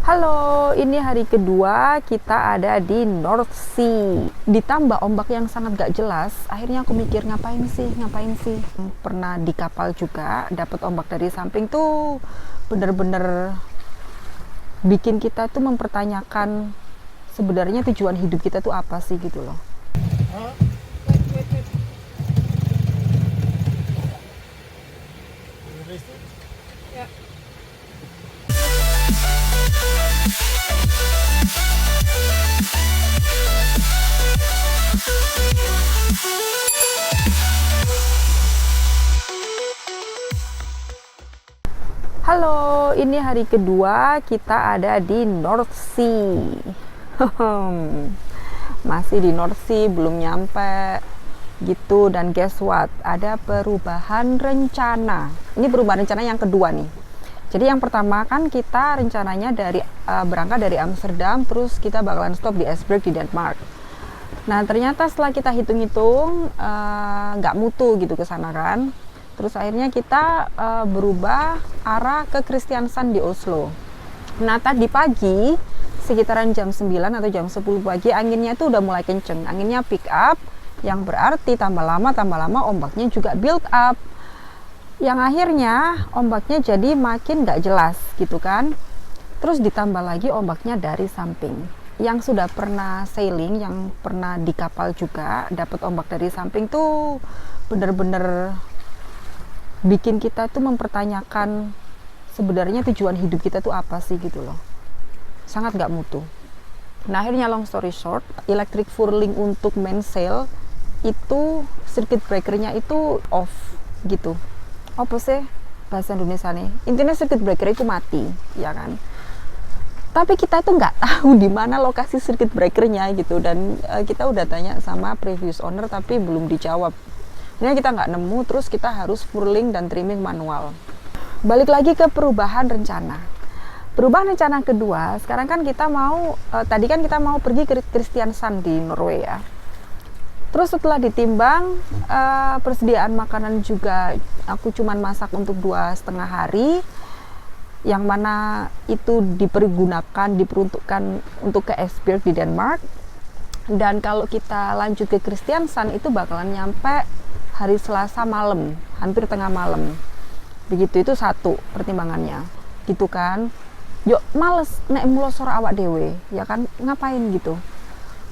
Halo, ini hari kedua kita ada di North Sea. Ditambah ombak yang sangat gak jelas, akhirnya aku mikir ngapain sih. Pernah di kapal juga, dapat ombak dari samping tuh bener-bener bikin kita tuh mempertanyakan sebenarnya tujuan hidup kita tuh apa sih gitu loh. Halo, ini hari kedua kita ada di North Sea. Masih di North Sea, belum nyampe gitu. Dan guess what? Ada perubahan rencana. Ini perubahan rencana yang kedua nih. Jadi yang pertama kan kita rencananya berangkat dari Amsterdam, terus kita bakalan stop di Esbjerg di Denmark. Nah ternyata setelah kita hitung-hitung nggak mutu gitu ke sana kan. Terus akhirnya kita berubah arah ke Kristiansand di Oslo. Nah tadi pagi sekitaran jam 9 atau jam 10 pagi anginnya itu udah mulai kenceng. Anginnya pick up, yang berarti tambah lama ombaknya juga build up. Yang akhirnya ombaknya jadi makin gak jelas gitu kan. Terus ditambah lagi ombaknya dari samping. Yang sudah pernah sailing, yang pernah di kapal juga dapat ombak dari samping tuh bener-bener bikin kita tuh mempertanyakan sebenarnya tujuan hidup kita tuh apa sih gitu loh. Sangat gak mutu. Nah akhirnya long story short, electric furling untuk mainsail itu circuit breakernya itu off gitu. Apa sih bahasa Indonesia nih? Intinya circuit breaker itu mati, ya kan? Tapi kita tuh nggak tahu di mana lokasi circuit breakernya gitu, dan kita udah tanya sama previous owner tapi belum dijawab. Ini kita nggak nemu, terus kita harus furling dan trimming manual. Balik lagi ke perubahan rencana. Perubahan rencana kedua, sekarang kan kita mau, tadi kan kita mau pergi ke Kristiansand di Norway ya. Terus setelah ditimbang, persediaan makanan juga aku cuman masak untuk 2,5 hari. Yang mana itu diperuntukkan untuk ke Esbjerg di Denmark. Dan kalau kita lanjut ke Kristiansand itu bakalan nyampe hari Selasa malam, hampir tengah malam. Begitu, itu satu pertimbangannya. Gitu kan. Yuk males nek mulosor awak dewe, ya kan, ngapain gitu.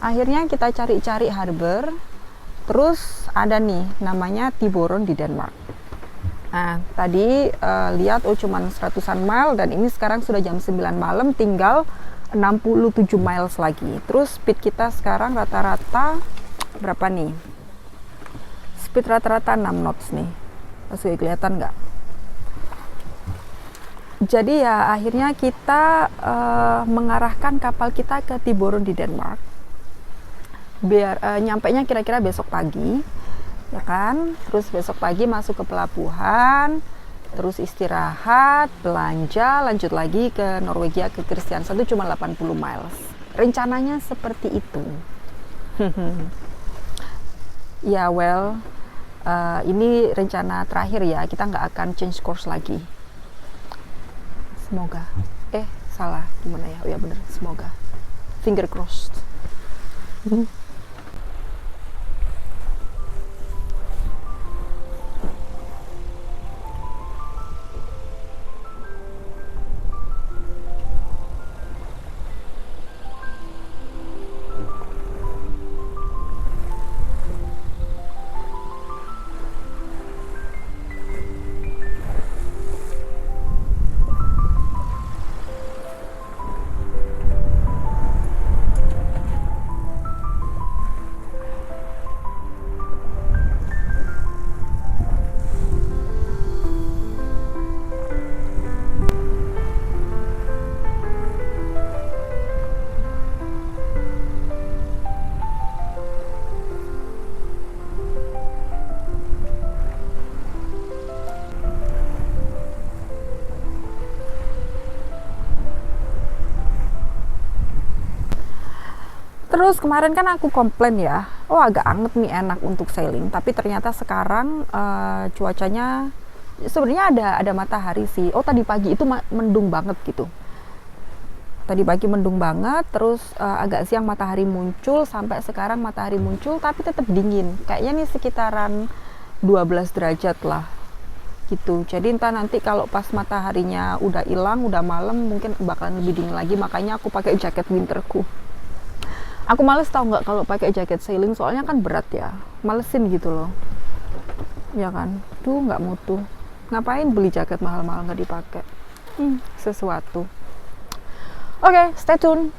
Akhirnya kita cari-cari harbor. Terus ada nih namanya Tiburon di Denmark. Nah, tadi lihat cuman 100-an mile, dan ini sekarang sudah jam 9 malam, tinggal 67 miles lagi. Terus speed kita sekarang rata-rata berapa nih? Speed rata-rata 6 knots nih. Masih kelihatan nggak? Jadi ya akhirnya kita mengarahkan kapal kita ke Tiburon di Denmark. Biar nyampainya kira-kira besok pagi, ya kan? Terus besok pagi masuk ke pelabuhan, terus istirahat, belanja, lanjut lagi ke Norwegia, ke Kristiansand itu cuma 80 miles. Rencananya seperti itu. Ya well, ini rencana terakhir ya, kita nggak akan change course lagi. Semoga. Salah, gimana ya? Oh ya bener, semoga. Finger crossed. Terus kemarin kan aku komplain ya, agak anget nih, enak untuk sailing. Tapi ternyata sekarang cuacanya sebenarnya ada matahari sih. Tadi pagi itu mendung banget gitu. Tadi pagi mendung banget, terus agak siang matahari muncul, sampai sekarang matahari muncul tapi tetap dingin. Kayaknya nih sekitaran 12 derajat lah gitu. Jadi entah nanti kalau pas mataharinya udah hilang, udah malam, mungkin bakalan lebih dingin lagi. Makanya aku pakai jaket winterku. Aku males tau nggak kalau pakai jaket sailing, soalnya kan berat ya, malesin gitu loh. Ya kan, tuh nggak mutu. Ngapain beli jaket mahal-mahal nggak dipakai? Sesuatu. Oke, stay tune.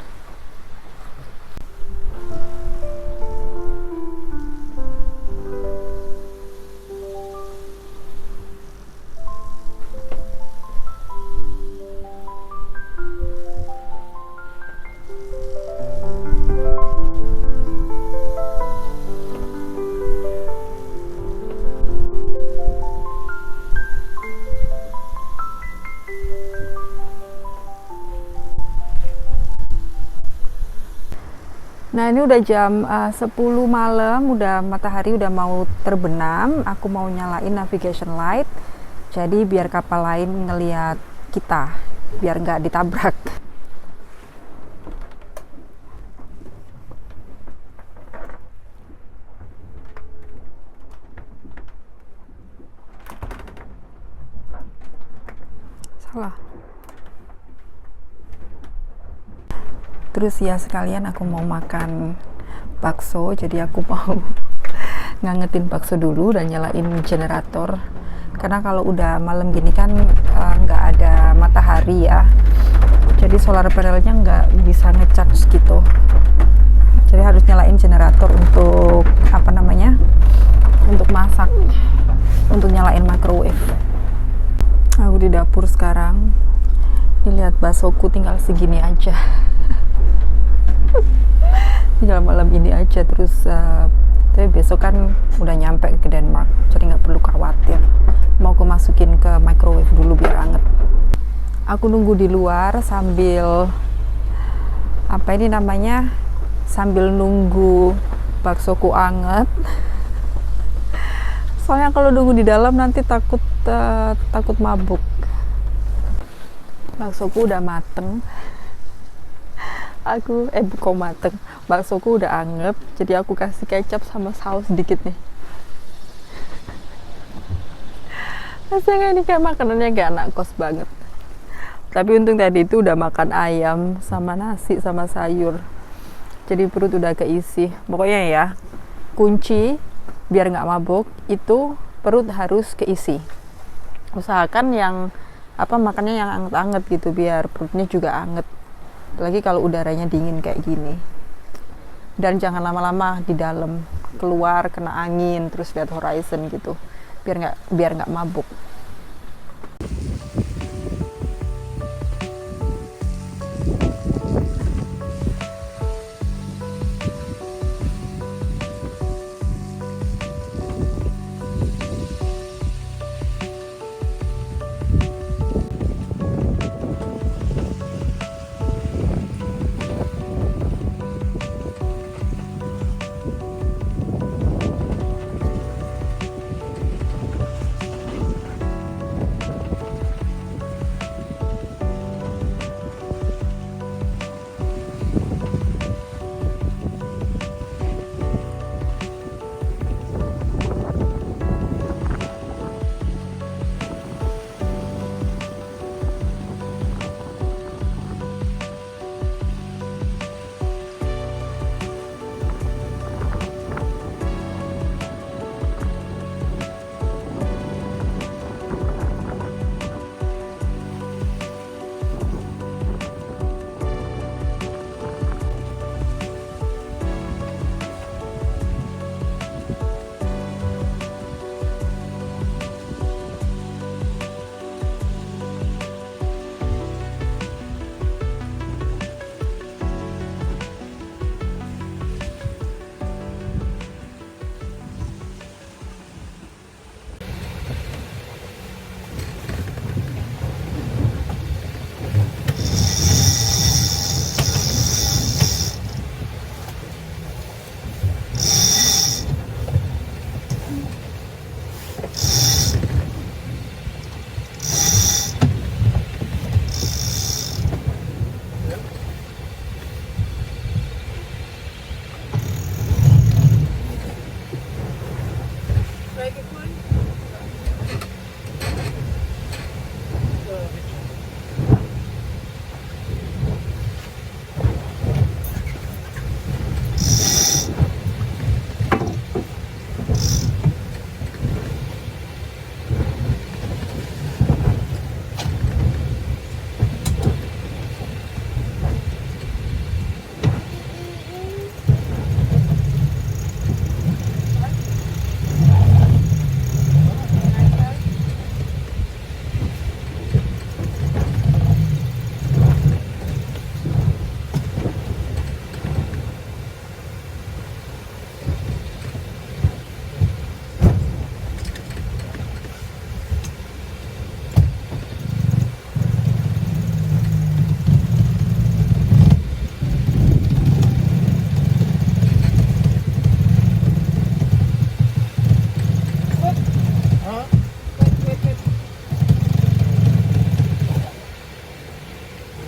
Nah, ini udah jam 10 malam, udah matahari udah mau terbenam. Aku mau nyalain navigation light, jadi biar kapal lain ngelihat kita, biar nggak ditabrak. Salah. Terus ya sekalian aku mau makan bakso, jadi aku mau ngangetin bakso dulu dan nyalain generator. Karena kalau udah malam gini kan nggak ada matahari ya, jadi solar panelnya nggak bisa ngecharge gitu. Jadi harus nyalain generator untuk apa namanya, untuk masak, untuk nyalain microwave. Aku di dapur sekarang. Dilihat baksoku tinggal segini aja. Tinggal malam ini aja, terus tapi besok kan udah nyampe ke Denmark, jadi nggak perlu khawatir. Mau aku masukin ke microwave dulu biar anget. Aku nunggu di luar sambil apa ini namanya, sambil nunggu baksoku anget. Soalnya kalau nunggu di dalam nanti takut mabuk. Baksoku udah mateng. Bukan mateng, baksoku udah anget, jadi aku kasih kecap sama saus sedikit nih. Rasanya ini kayak makanannya kayak anak kos banget. Tapi untung tadi itu udah makan ayam sama nasi sama sayur, jadi perut udah keisi. Pokoknya ya, kunci biar nggak mabuk itu perut harus keisi. Usahakan yang makannya yang anget-anget gitu, biar perutnya juga anget. Apalagi kalau udaranya dingin kayak gini. Dan jangan lama-lama di dalam, keluar kena angin terus lihat horizon gitu, biar nggak mabuk.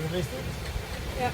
Ya.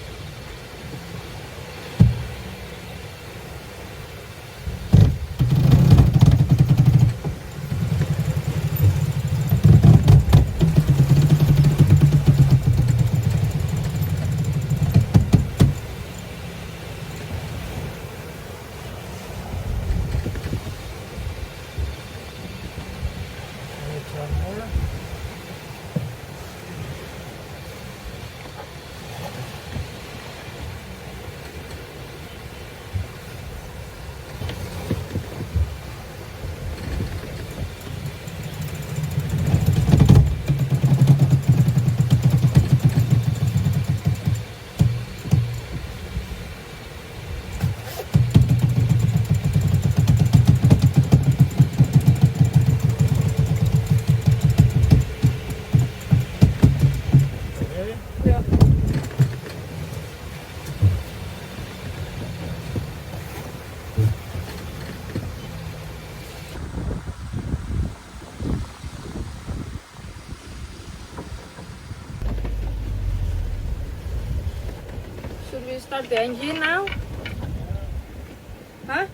Should we start the engine now? Huh?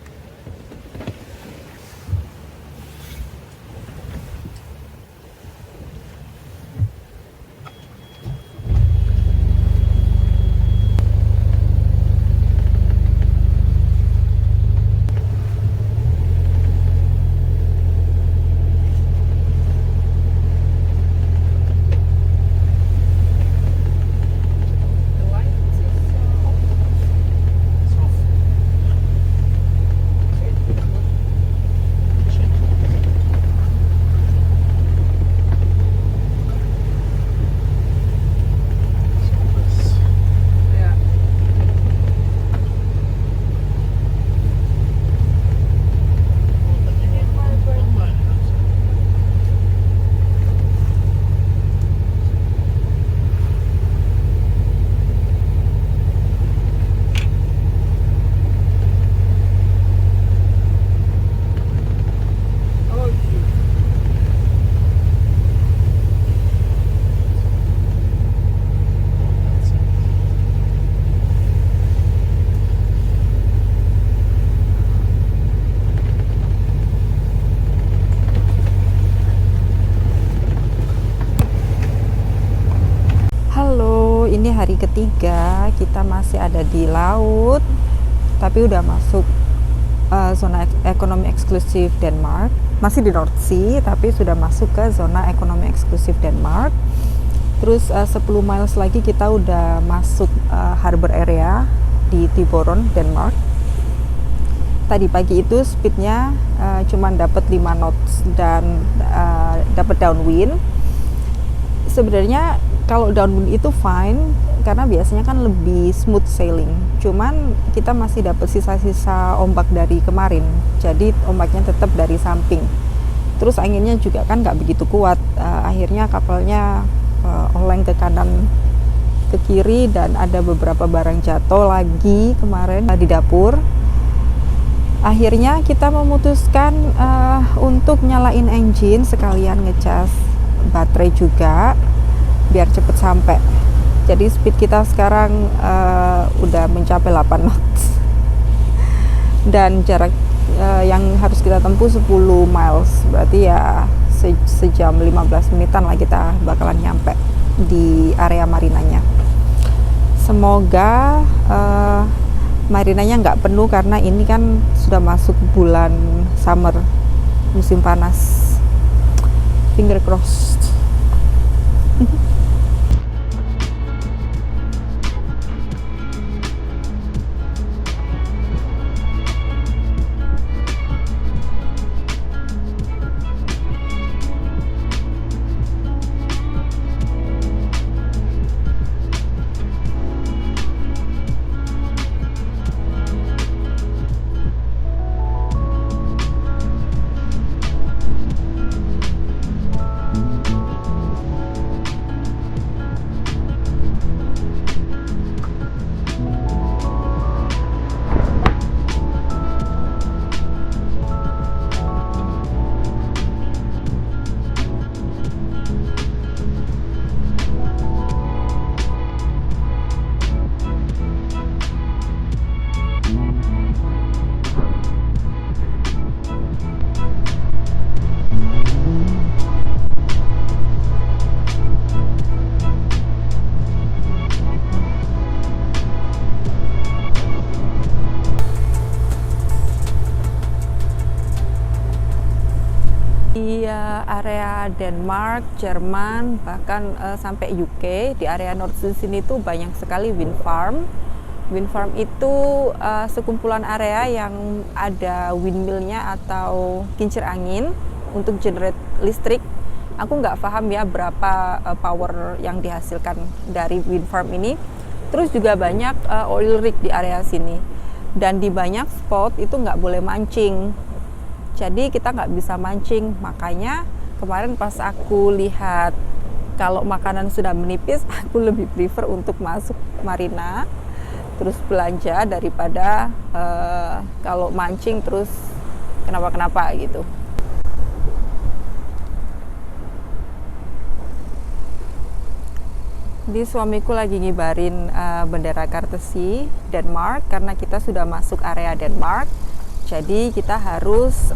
Ini hari ketiga kita masih ada di laut, tapi udah masuk zona ekonomi eksklusif Denmark. Masih di North Sea, tapi sudah masuk ke zona ekonomi eksklusif Denmark. Terus 10 miles lagi kita udah masuk harbor area di Tiburon, Denmark. Tadi pagi itu speednya cuma dapat 5 knots dan dapat downwind. Sebenarnya kalau downwind itu fine karena biasanya kan lebih smooth sailing. Cuman kita masih dapat sisa-sisa ombak dari kemarin. Jadi ombaknya tetap dari samping. Terus anginnya juga kan nggak begitu kuat. Akhirnya kapalnya oleng ke kanan ke kiri dan ada beberapa barang jatuh lagi kemarin di dapur. Akhirnya kita memutuskan untuk nyalain engine sekalian ngecas baterai juga biar cepet sampai. Jadi speed kita sekarang udah mencapai 8 knots dan jarak yang harus kita tempuh 10 miles, berarti ya sejam 15 menitan lah kita bakalan nyampe di area marinanya. Semoga marinanya nggak penuh karena ini kan sudah masuk bulan summer, musim panas. Finger crossed. area Denmark, Jerman, bahkan sampai UK. Di area Nordsee sini tuh banyak sekali wind farm. Wind farm itu sekumpulan area yang ada windmillnya atau kincir angin untuk generate listrik. Aku nggak paham ya berapa power yang dihasilkan dari wind farm ini. Terus juga banyak oil rig di area sini. Dan di banyak spot itu nggak boleh mancing. Jadi kita nggak bisa mancing. Makanya kemarin pas aku lihat kalau makanan sudah menipis, aku lebih prefer untuk masuk marina terus belanja daripada kalau mancing terus kenapa-kenapa gitu. Di suamiku lagi ngibarin bendera Courtesy Denmark karena kita sudah masuk area Denmark. Jadi kita harus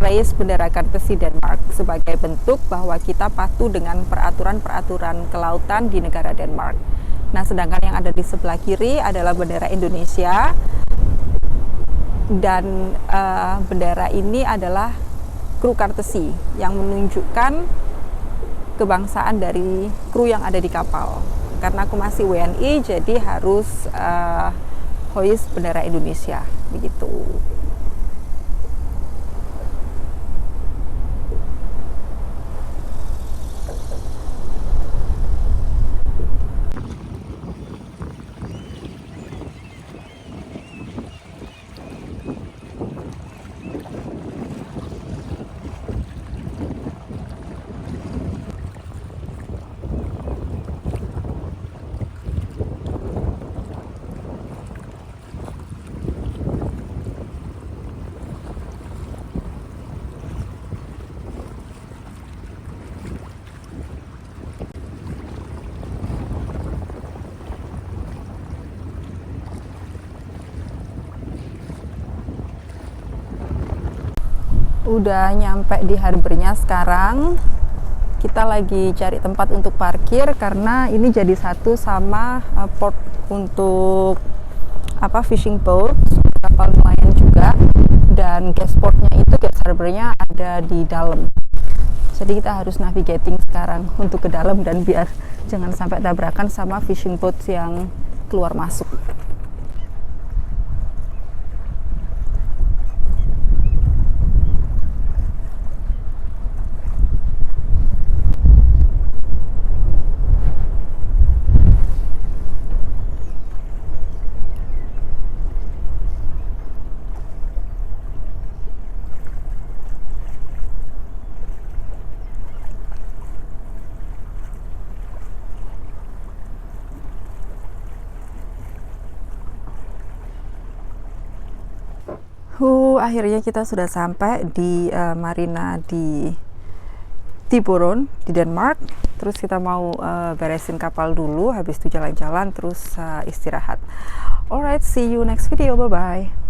raise bendera Courtesy Denmark sebagai bentuk bahwa kita patuh dengan peraturan-peraturan kelautan di negara Denmark. Nah, sedangkan yang ada di sebelah kiri adalah bendera Indonesia, dan bendera ini adalah kru Courtesy yang menunjukkan kebangsaan dari kru yang ada di kapal. Karena aku masih WNI, jadi harus hoist bendera Indonesia, begitu. Udah nyampe di harbornya sekarang. Kita lagi cari tempat untuk parkir karena ini jadi satu sama port untuk fishing boat, kapal nelayan juga, dan gas portnya itu, gas harbornya ada di dalam. Jadi kita harus navigating sekarang untuk ke dalam dan biar jangan sampai tabrakan sama fishing boat yang keluar masuk. Akhirnya kita sudah sampai di marina di Tiburon di Denmark. Terus kita mau beresin kapal dulu, habis itu jalan-jalan terus istirahat. Alright, see you next video, bye bye.